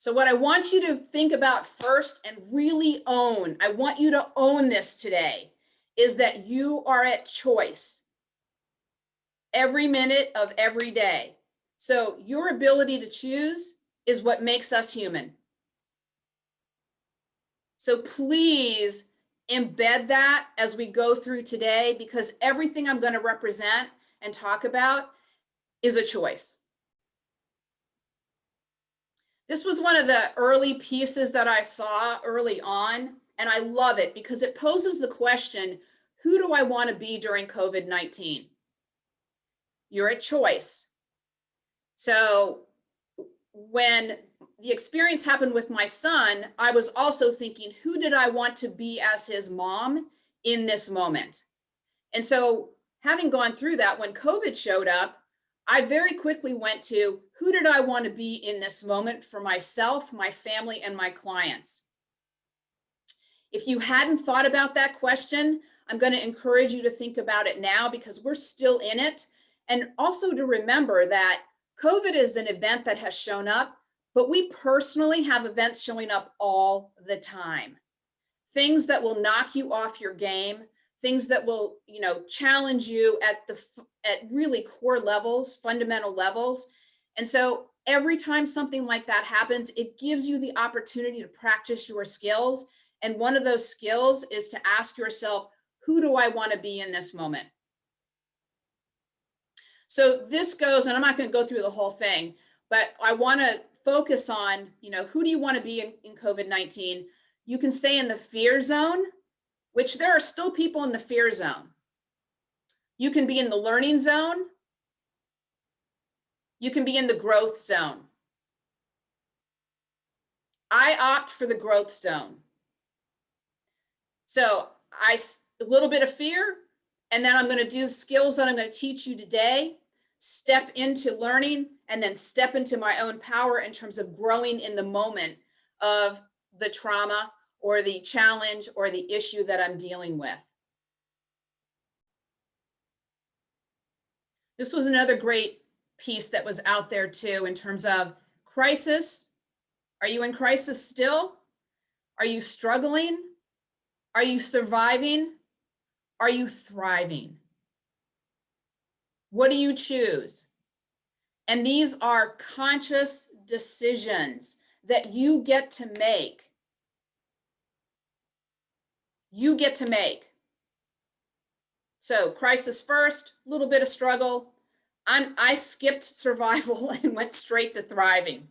So what I want you to think about first and really own, I want you to own this today, is that you are at choice every minute of every day. So your ability to choose is what makes us human. So please embed that as we go through today, because everything I'm going to represent and talk about is a choice. This was one of the early pieces that I saw early on, and I love it because it poses the question, who do I want to be during COVID-19? You're at choice. So when the experience happened with my son, I was also thinking, who did I want to be as his mom in this moment? And so having gone through that, when COVID showed up, I very quickly went to, who did I want to be in this moment for myself, my family, and my clients? If you hadn't thought about that question, I'm going to encourage you to think about it now because we're still in it. And also to remember that COVID is an event that has shown up, but we personally have events showing up all the time. Things that will knock you off your game, things that will, challenge you at really core levels, fundamental levels. And so every time something like that happens, it gives you the opportunity to practice your skills. And one of those skills is to ask yourself, who do I want to be in this moment? So this goes, and I'm not going to go through the whole thing, but I want to focus on, who do you want to be in COVID-19? You can stay in the fear zone, which there are still people in the fear zone. You can be in the learning zone. You can be in the growth zone. I opt for the growth zone. So a little bit of fear, and then I'm going to do skills that I'm going to teach you today, step into learning, and then step into my own power in terms of growing in the moment of the trauma or the challenge or the issue that I'm dealing with. This was another great piece that was out there too in terms of crisis. Are you in crisis still? Are you struggling? Are you surviving? Are you thriving? What do you choose? And these are conscious decisions that you get to make. You get to make. So crisis first, a little bit of struggle. I skipped survival and went straight to thriving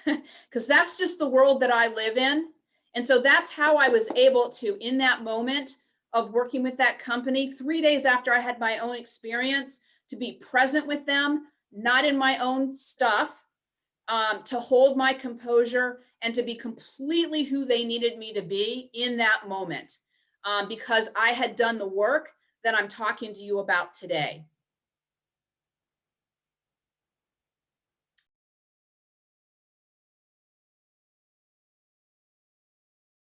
because that's just the world that I live in. And so that's how I was able to, in that moment of working with that company, 3 days after I had my own experience, to be present with them, not in my own stuff, to hold my composure and to be completely who they needed me to be in that moment, because I had done the work that I'm talking to you about today.